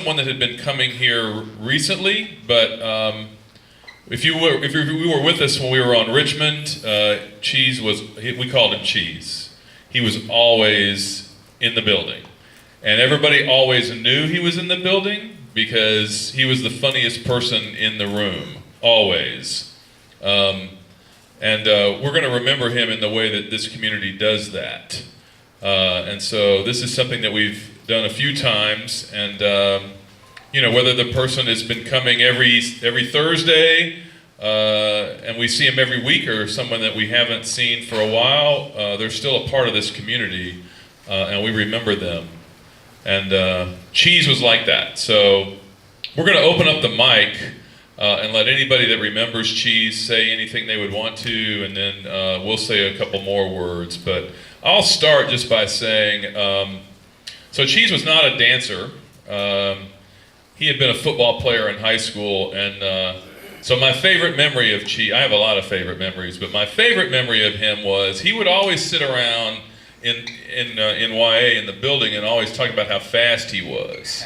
someone that had been coming here recently, but if we were with us when we were on Richmond, Cheese we called him Cheese. He was always in the building. And everybody always knew he was in the building because he was the funniest person in the room, always. And we're going to remember him in the way that this community does that. And so this is something that we've done a few times, and whether the person has been coming every Thursday, and we see him every week, or someone that we haven't seen for a while, they're still a part of this community, and we remember them. And Cheese was like that. So we're going to open up the mic and let anybody that remembers Cheese say anything they would want to, and then we'll say a couple more words. But I'll start just by saying, so Cheese was not a dancer. He had been a football player in high school, and so my favorite memory of Cheese, I have a lot of favorite memories, but my favorite memory of him was he would always sit around in YA in the building and always talk about how fast he was.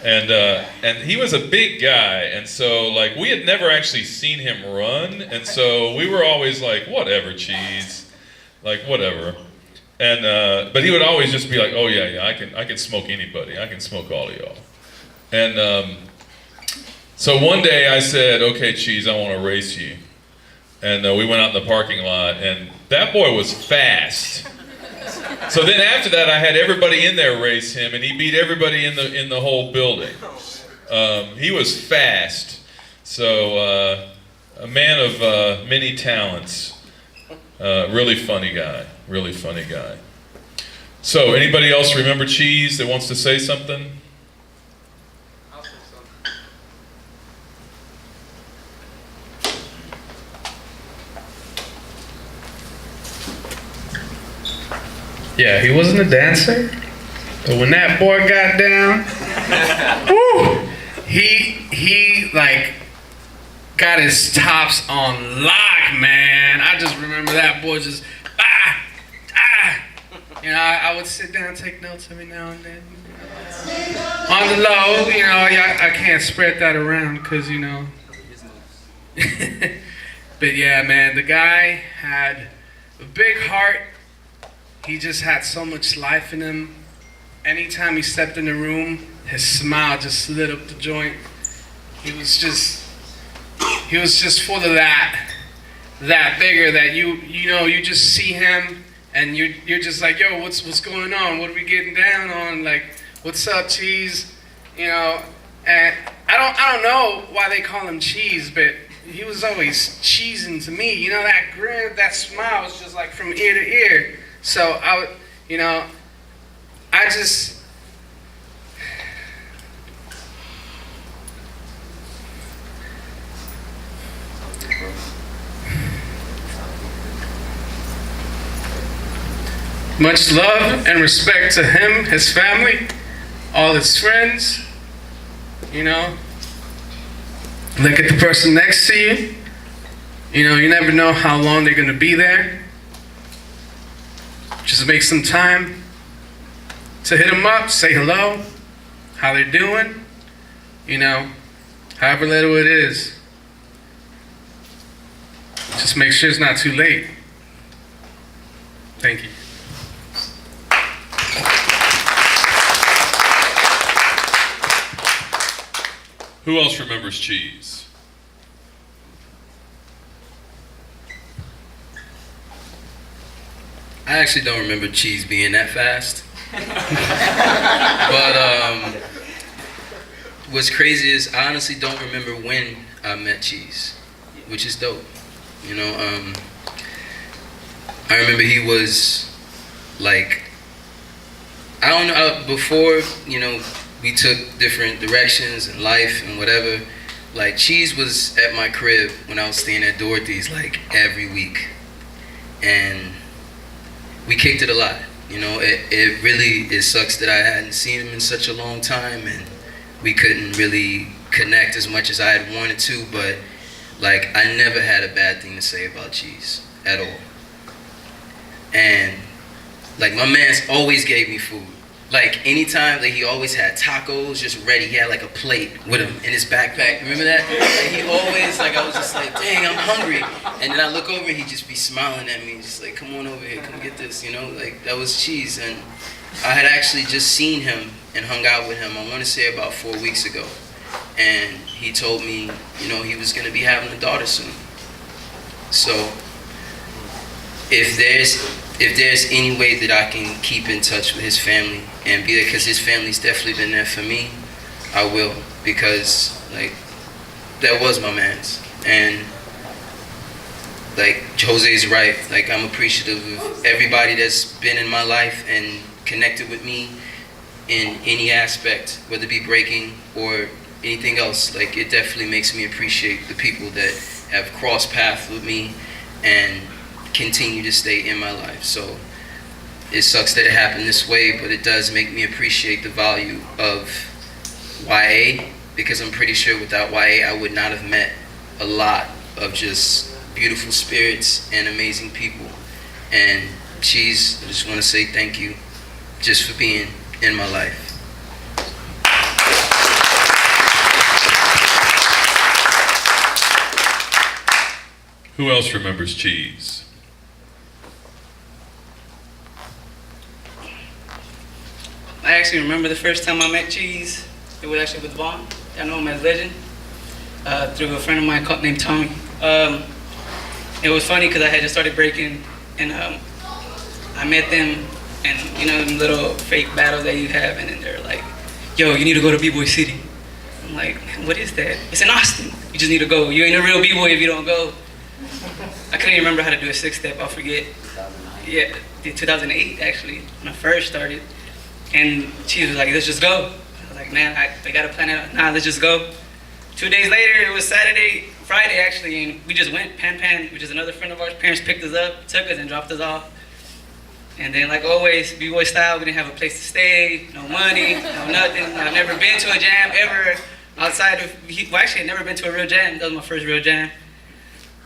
And he was a big guy, and so like we had never actually seen him run, and so we were always like, whatever, Cheese, like whatever. And but he would always just be like, oh yeah, I can smoke anybody, I can smoke all of y'all. And so one day I said, okay, Cheese, I want to race you. And we went out in the parking lot, and that boy was fast. So then after that, I had everybody in there race him, and he beat everybody in the whole building. He was fast. So a man of many talents. Really funny guy. Really funny guy. So anybody else remember Cheese that wants to say something? I'll say something. Yeah, he wasn't a dancer, but when that boy got down, woo, he like got his tops on lock, man. I just remember that boy just I would sit down and take notes every now and then. On the low, I can't spread that around because But yeah, man, the guy had a big heart. He just had so much life in him. Anytime he stepped in the room, his smile just lit up the joint. He was just full of that vigor that you just see him and you're just like, yo, what's going on? What are we getting down on? Like, what's up, Cheese? And I don't know why they call him Cheese, but he was always cheesing to me. That grin, that smile was just like from ear to ear. So much love and respect to him, his family, all his friends. Look at the person next to you. You never know how long they're going to be there. Just make some time to hit them up, say hello, how they're doing, however little it is. Just make sure it's not too late. Thank you. Who else remembers Cheese? I actually don't remember Cheese being that fast. But what's crazy is I honestly don't remember when I met Cheese, which is dope. I remember he was like, I don't know, before, we took different directions in life and whatever. Like, Cheese was at my crib when I was staying at Dorothy's like every week. And we kicked it a lot. It sucks that I hadn't seen him in such a long time and we couldn't really connect as much as I had wanted to, but like, I never had a bad thing to say about Cheese at all. And like, my man's always gave me food. like anytime, like he always had tacos just ready. He had like a plate with him in his backpack. Remember that? Like, he always, like, I was just like, dang, I'm hungry. And then I look over and he'd just be smiling at me, just like, come on over here, come get this, you know? Like, that was Cheese. And I had actually just seen him and hung out with him, I want to say about 4 weeks ago. And he told me, you know, he was going to be having a daughter soon. So if there's any way that I can keep in touch with his family and be there, because his family's definitely been there for me, I will, because like that was my man's. And like Jose's right, like I'm appreciative of everybody that's been in my life and connected with me in any aspect, whether it be breaking or anything else. Like it definitely makes me appreciate the people that have crossed paths with me and continue to stay in my life. So it sucks that it happened this way, but it does make me appreciate the value of YA, because I'm pretty sure without YA I would not have met a lot of just beautiful spirits and amazing people. And Cheese, I just want to say thank you just for being in my life. Who else remembers Cheese? I actually remember the first time I met Cheese. It was actually with Vaughn. I know him as Legend, through a friend of mine named Tommy. It was funny because I had just started breaking, and I met them, and you know them little fake battles that you have, and then they're like, "Yo, you need to go to B-Boy City." I'm like, "Man, what is that?" It's in Austin. You just need to go. You ain't a real B-Boy if you don't go. I couldn't even remember how to do a 6-step. I forget. 2009. Yeah, 2008 actually when I first started. And Cheese was like, "Let's just go." I was like, "Man, I gotta plan it out. Nah, let's just go." 2 days later, it was Friday actually, and we just went. Pan, which is another friend of ours, parents picked us up, took us and dropped us off. And then like always, B-Boy style, we didn't have a place to stay, no money, no nothing. I've never been to a jam ever outside of, well actually I've never been to a real jam. That was my first real jam.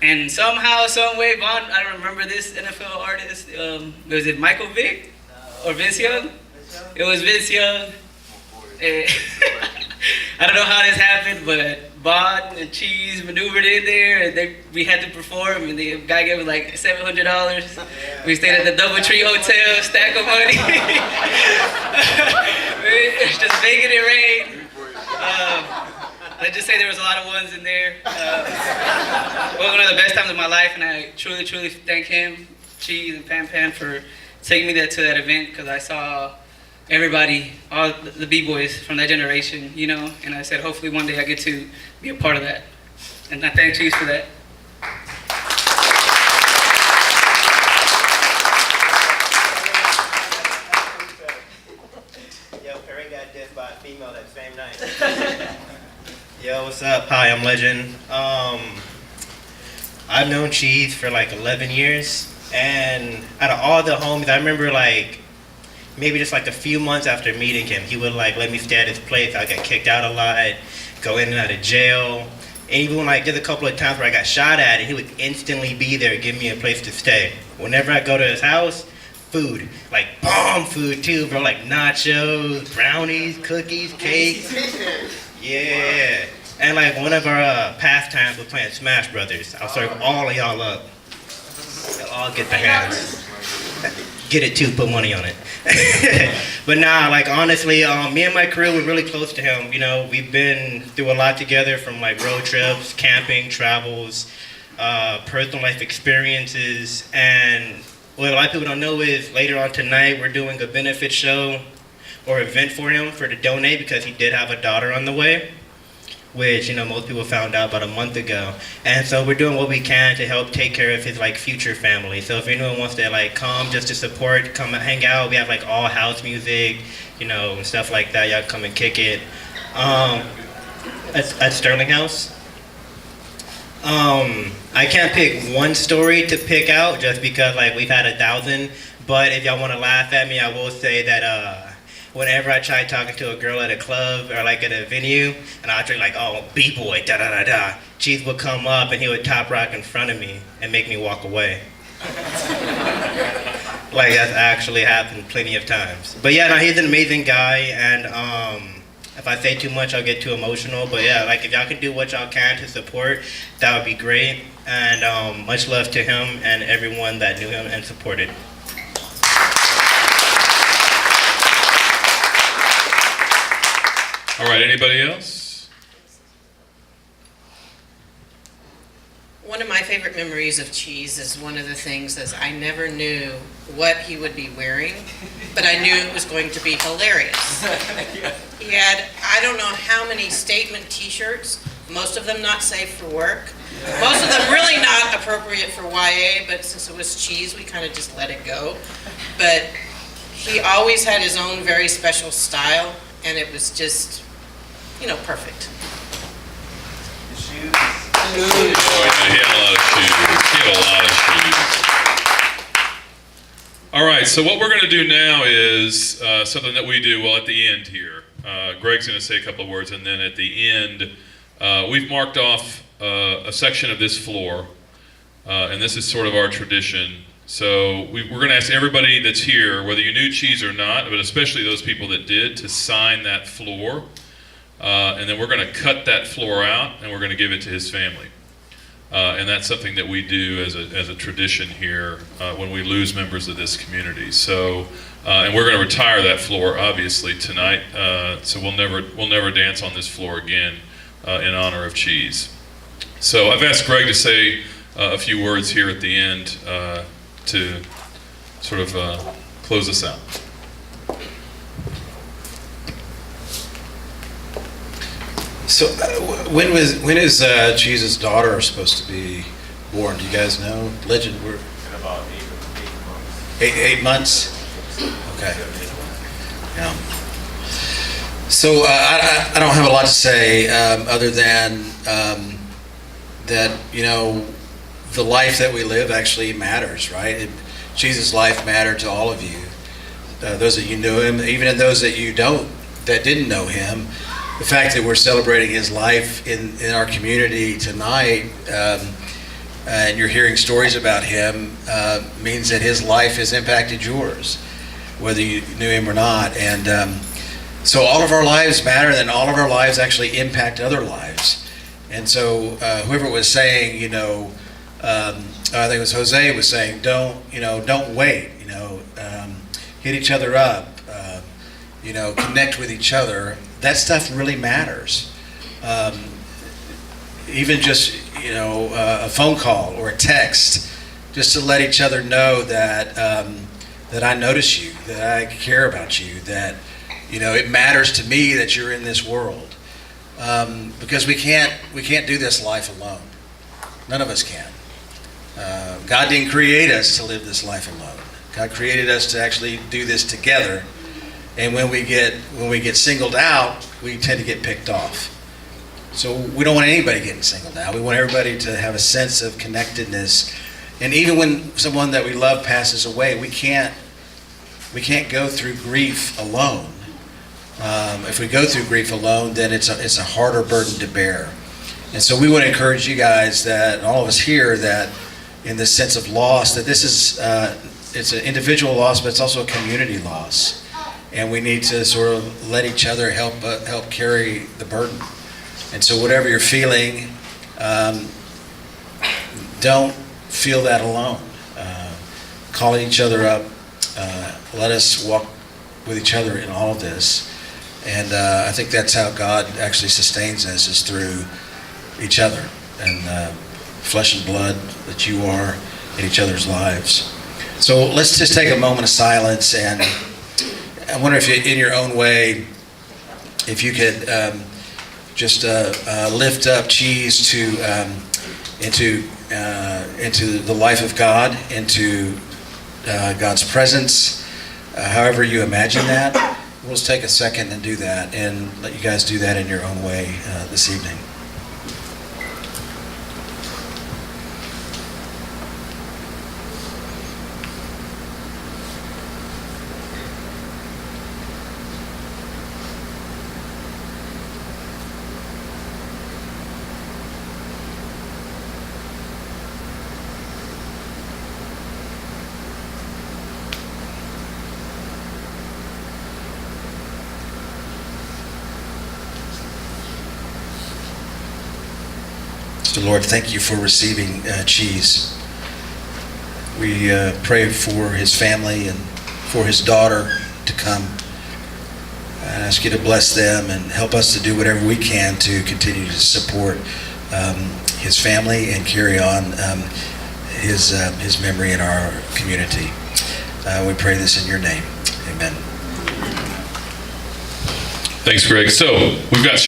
And somehow, some way, Vaughn, I don't remember this NFL artist, was it Michael Vick or Vince Young? It was Vince Young. I don't know how this happened, but Vaughn and Cheese maneuvered in there, and we had to perform, and the guy gave us like $700. We stayed at the Doubletree Hotel, stack of money. It's just making it rain. Let's just say there was a lot of ones in there. It was one of the best times of my life, and I truly, truly thank him, Cheese, and Pan for taking me to that event, because I saw everybody, all the B-boys from that generation, you know, and I said, hopefully one day I get to be a part of that. And I thank Cheese for that. Yo, Perry got dissed by a female that same night. Yo, what's up? Hi, I'm Legend. I've known Cheese for like 11 years, and out of all the homies, I remember like maybe just like a few months after meeting him, he would like let me stay at his place. I got kicked out a lot, go in and out of jail, and even like there's a couple of times where I got shot at, and he would instantly be there, give me a place to stay. Whenever I go to his house, food, like bomb food too, bro, like nachos, brownies, cookies, cakes. Yeah. And like one of our pastimes was playing Smash Brothers. I'll serve all of y'all up. You'll all get the hands. Get it too, put money on it. But nah, like honestly, me and my crew were really close to him. You know, we've been through a lot together, from like road trips, camping, travels, personal life experiences. And what a lot of people don't know is later on tonight, we're doing a benefit show or event for him to donate, because he did have a daughter on the way, which, you know, most people found out about a month ago. And so we're doing what we can to help take care of his like future family. So if anyone wants to like come just to support, come and hang out, we have like all house music, you know, and stuff like that. Y'all come and kick it. At Sterling House. I can't pick one story to pick out just because like we've had 1,000. But if y'all want to laugh at me, I will say that whenever I try talking to a girl at a club or like at a venue, and I'll try like, oh, B-boy, da-da-da-da, Cheese would come up and he would top rock in front of me and make me walk away. Like that's actually happened plenty of times. But yeah, no, he's an amazing guy, and if I say too much, I'll get too emotional. But yeah, like if y'all can do what y'all can to support, that would be great. And much love to him and everyone that knew him and supported. All right, anybody else? One of my favorite memories of Cheese is one of the things is I never knew what he would be wearing, but I knew it was going to be hilarious. He had, I don't know how many statement t-shirts, most of them not safe for work, most of them really not appropriate for YA, but since it was Cheese, we kind of just let it go. But he always had his own very special style, and it was just, you know, perfect. He had a lot of shoes. He had a lot of shoes. All right, so what we're going to do now is something that we do, well, at the end here. Greg's going to say a couple of words, and then at the end, we've marked off a section of this floor, and this is sort of our tradition. So we're going to ask everybody that's here, whether you knew Cheese or not, but especially those people that did, to sign that floor. And then we're going to cut that floor out, and we're going to give it to his family. And that's something that we do as a tradition here when we lose members of this community. So, and we're going to retire that floor, obviously, tonight. So we'll never dance on this floor again in honor of Cheese. So I've asked Greg to say a few words here at the end to sort of close us out. So, when is Cheese's daughter supposed to be born? Do you guys know? Legend. We're In about 8 months. 8 months. Okay. Yeah. So I don't have a lot to say other than that the life that we live actually matters, right? Jesus' life mattered to all of you. Those that you knew him, even in those that you that didn't know him. The fact that we're celebrating his life in our community tonight, and you're hearing stories about him, means that his life has impacted yours, whether you knew him or not. And so all of our lives matter, and all of our lives actually impact other lives. And so whoever was saying, I think it was Jose was saying, don't wait, hit each other up, connect with each other. That stuff really matters. Even just, a phone call or a text, just to let each other know that that I notice you, that I care about you, that, it matters to me that you're in this world. Because we can't do this life alone. None of us can. God didn't create us to live this life alone. God created us to actually do this together. And when we get singled out, we tend to get picked off. So we don't want anybody getting singled out. We want everybody to have a sense of connectedness. And even when someone that we love passes away, we can't go through grief alone. If we go through grief alone, then it's a harder burden to bear. And so we want to encourage you guys, that all of us here, that in this sense of loss, that this is it's an individual loss, but it's also a community loss. And we need to sort of let each other help carry the burden. And so whatever you're feeling, don't feel that alone. Call each other up. Let us walk with each other in all of this. And I think that's how God actually sustains us, is through each other and flesh and blood that you are in each other's lives. So let's just take a moment of silence, and I wonder if you, in your own way, if you could just lift up Cheese into the life of God, into God's presence, however you imagine that. We'll just take a second and do that, and let you guys do that in your own way this evening. So Lord, thank you for receiving Cheese. We pray for his family and for his daughter to come. I ask you to bless them and help us to do whatever we can to continue to support his family and carry on his memory in our community. We pray this in your name. Amen. Thanks, Greg. So we've got